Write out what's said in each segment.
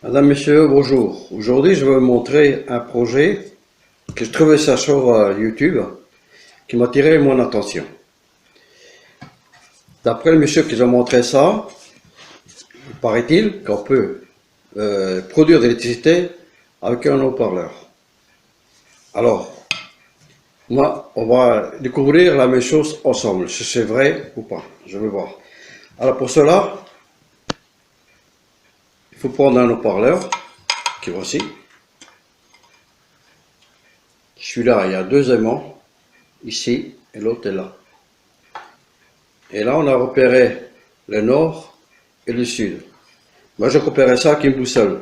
Madame, Monsieur, bonjour. Aujourd'hui, je vais vous montrer un projet que je trouvais ça sur YouTube qui m'a attiré mon attention. D'après le monsieur qui a montré ça, paraît-il qu'on peut produire de l'électricité avec un haut-parleur. Alors, moi, on va découvrir la même chose ensemble, si c'est vrai ou pas. Je vais voir. Alors pour cela, il faut prendre un haut-parleur, qui voici. Celui-là, il y a deux aimants, ici, et l'autre est là. Et là, on a repéré le nord et le sud. Moi, je repérais ça avec une boussole.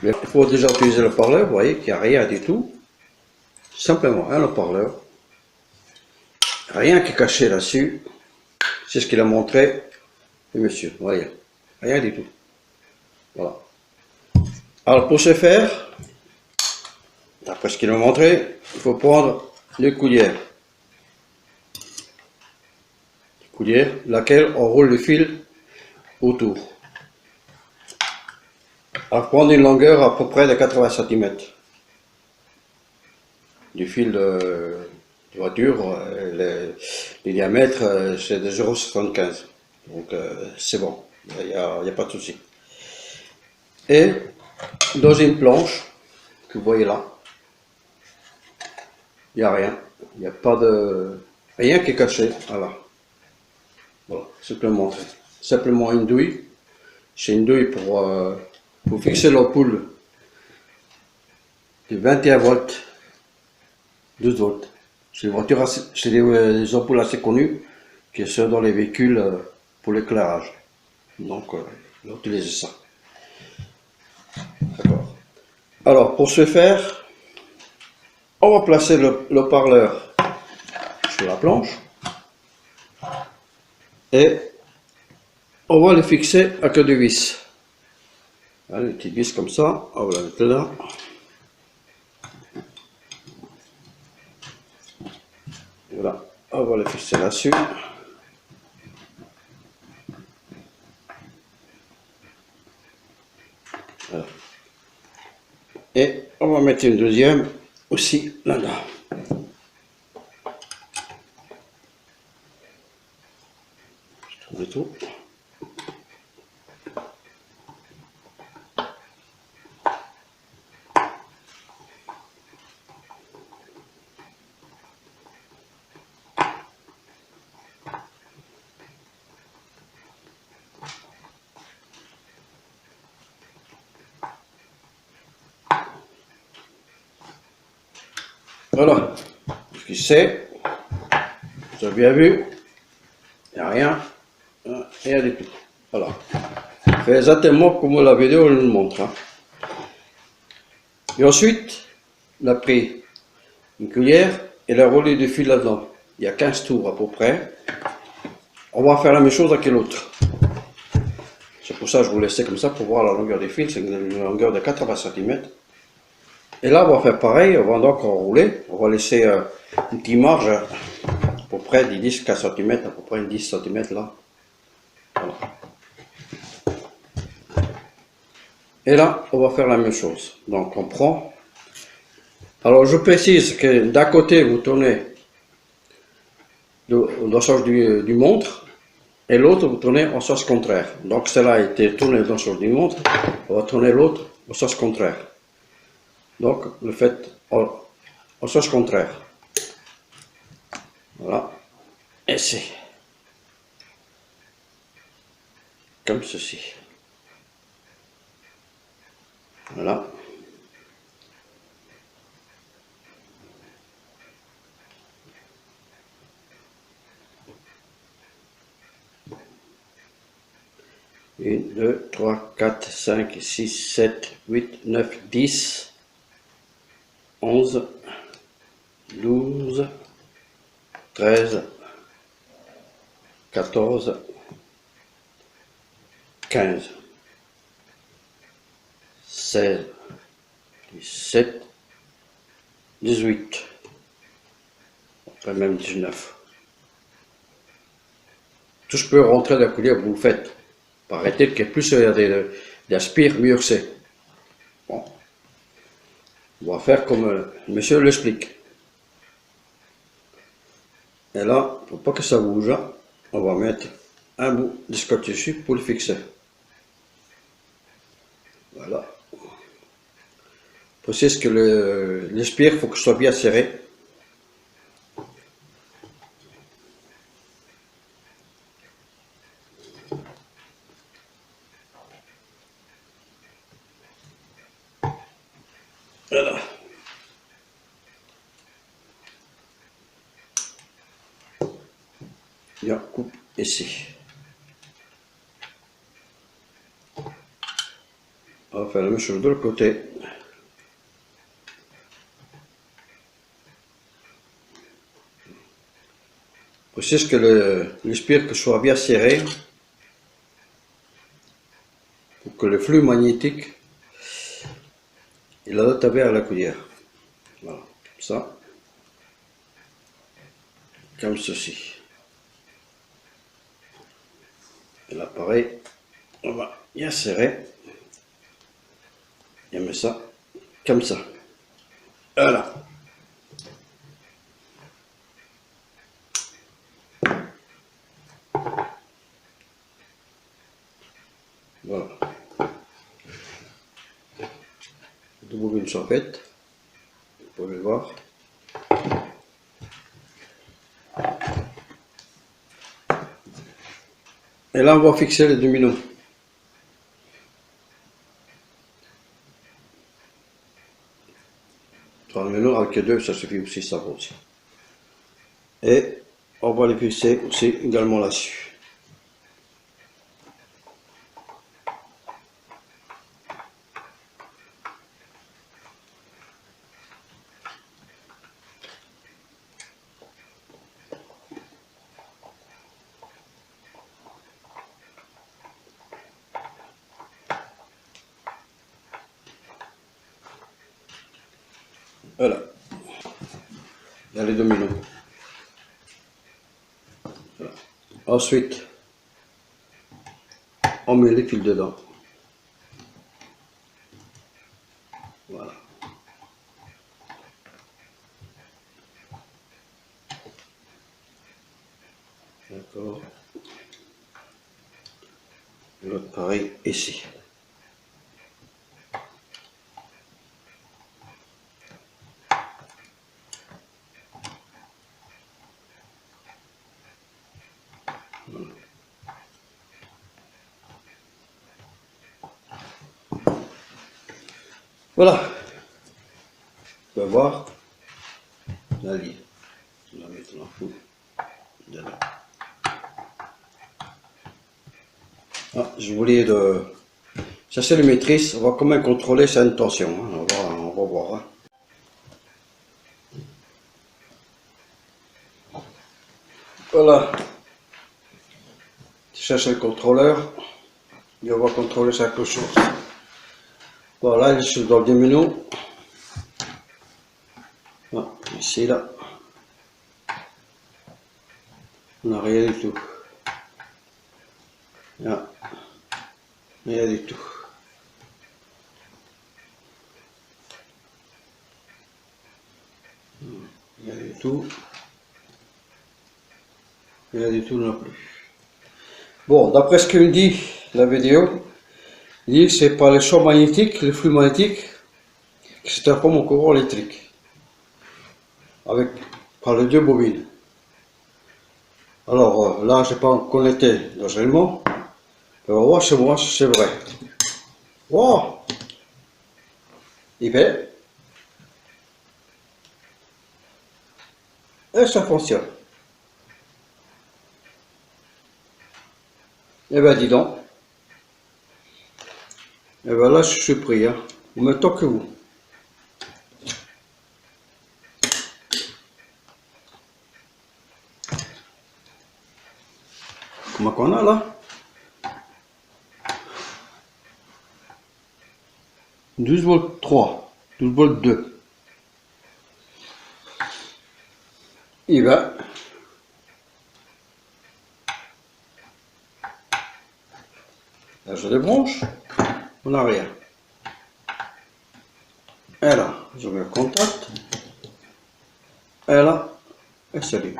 Mais il faut déjà utiliser le haut-parleur, vous voyez qu'il n'y a rien du tout. Simplement un haut-parleur. Rien qui est caché là-dessus. C'est ce qu'il a montré, le monsieur. Vous voyez, rien du tout. Voilà. Alors, pour ce faire, d'après ce qu'il a montré, il faut prendre une cuillère. Une cuillère, laquelle on roule le fil autour. Alors, prendre une longueur à peu près de 80 cm. Du fil de voiture, les diamètres, c'est de 0,75. Donc, c'est bon, il n'y a pas de souci. Et dans une planche, que vous voyez là, il n'y a rien. Il n'y a pas de... rien qui est caché. Voilà. Voilà, simplement. Simplement une douille. C'est une douille pour fixer l'ampoule de 21 volts, 12 volts. C'est des ampoules assez connues qui sont dans les véhicules pour l'éclairage. Donc, on va utiliser ça. D'accord. Alors, pour ce faire, on va placer le haut-parleur sur la planche et on va le fixer à queue de vis. Allez, une petite vis comme ça, on va la mettre là. Voilà, on va le fixer là-dessus. Voilà. Et on va mettre une deuxième aussi là-dedans. Je trouve tout. Voilà, ce qui c'est, vous avez bien vu, il n'y a rien, rien du tout. Voilà, fait exactement comme la vidéo nous le montre. Hein. Et ensuite, on a pris une cuillère et la roulé de fil là-dedans. Il y a 15 tours à peu près. On va faire la même chose avec l'autre. C'est pour ça que je vous laissais comme ça pour voir la longueur des fils, c'est une longueur de 80 cm. Et là, on va faire pareil, on va donc enrouler, on va laisser une petite marge à peu près de 10 cm, à peu près 10 cm là. Voilà. Et là, on va faire la même chose. Donc, on prend. Alors, je précise que d'un côté, vous tournez dans le sens du montre, et l'autre, vous tournez en sens contraire. Donc, cela a été tourné dans le sens du montre, on va tourner l'autre au sens contraire. Donc, le fait en sens contraire. Voilà. Et c'est comme ceci. Voilà. Une, deux, trois, quatre, cinq, six, sept, huit, 9, 10, 11, 12, 13, 14, 15, 16, 17, 18, après même 19. Tout ce peut rentrer dans la cuillère, vous le faites. Paraît-il que plus il y a il aspire, mieux que c'est. Bon. On va faire comme le monsieur l'explique. Et là, pour pas que ça bouge, on va mettre un bout de scotch dessus pour le fixer. Voilà. Précise que l'aspire, il faut que ce soit bien serré. Voilà. Bien, coupe ici. On va faire la même chose de l'autre côté. Précise que l'aspire que soit bien serré pour que le flux magnétique il adopte vers la cuillère. Voilà, comme ça. Comme ceci. Et là pareil, on va bien serrer. Et mettre ça comme ça. Voilà. Voilà. Deux bobines sont faites. Vous pouvez le voir. Et là, on va fixer les dominos. Trois dominos avec deux, ça suffit aussi, ça va aussi. Et on va les fixer aussi également là-dessus. Voilà. Il y a les dominos. Voilà. Ensuite, on met les fils dedans. Voilà. D'accord. L'autre pareil ici. Voilà. Tu vas voir la ligne. On va mettre la foule dedans. Ah, je voulais de... Ça c'est le maîtrise. On va quand même contrôler sa tension. Hein. On va voir. Hein. Voilà. Ça c'est le contrôleur. Et on va contrôler chaque chose. Voilà, je suis dans le domino. Ah, ici, là. On n'a rien du tout. Ah, rien du tout. Rien du tout. Rien du tout non plus. Bon, d'après ce que me dit la vidéo, il dit que c'est par les champs magnétiques, le flux magnétique, que c'est un peu mon courant électrique. Par les deux bobines. Alors là, je n'ai pas connecté naturellement. On va voir chez moi si c'est vrai. Wow! Il fait. Et ça fonctionne. Eh ben dis donc. Et ben là, je suis pris, hein. En même temps que vous. Comment qu'on a là? 12 volts 3, 12 volts 2. Il va. Là, je les branche. en arrière. Et là, je mets le contact. Et là, et c'est lui.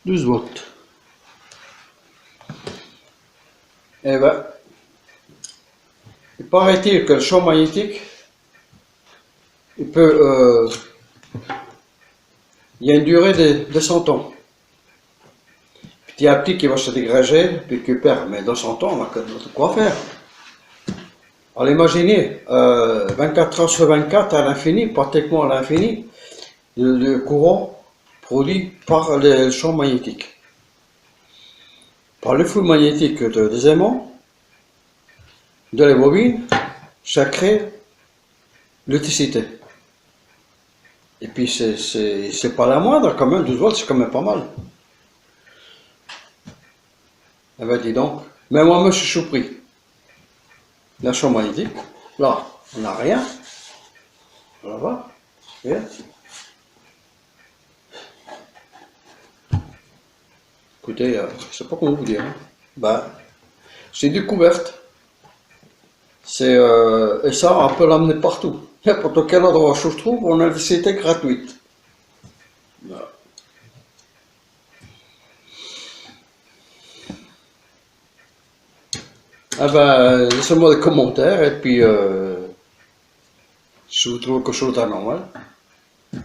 12 volts. Et ben, il paraît-il que le champ magnétique, il peut, il y a une durée de 100 ans. Petit à petit qui va se dégrader, puis qui perd, mais dans 100 ans, on a quoi faire. Alors imaginez, 24 heures sur 24 à l'infini, pratiquement à l'infini, le courant produit par le champ magnétique. Par le flux magnétique des aimants, de la bobine, ça crée l'électricité. Et puis c'est pas la moindre quand même, 12 volts c'est quand même pas mal. Eh ben dis donc, même moi je suis surpris. La champ magnétique, là on n'a rien, là-bas, rien. Écoutez, je ne sais pas comment vous dire. Hein. Ben, c'est découverte. Et ça, on peut l'amener partout. N'importe quel endroit où je trouve, on a l'électricité gratuite. Voilà. Ah ben, laissez-moi des commentaires et puis si vous trouvez quelque chose d'anormal,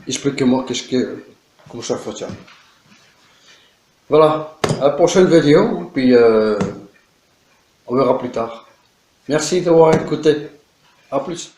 expliquez-moi comment ça fonctionne. Voilà, à la prochaine vidéo, puis on verra plus tard. Merci d'avoir écouté. À plus.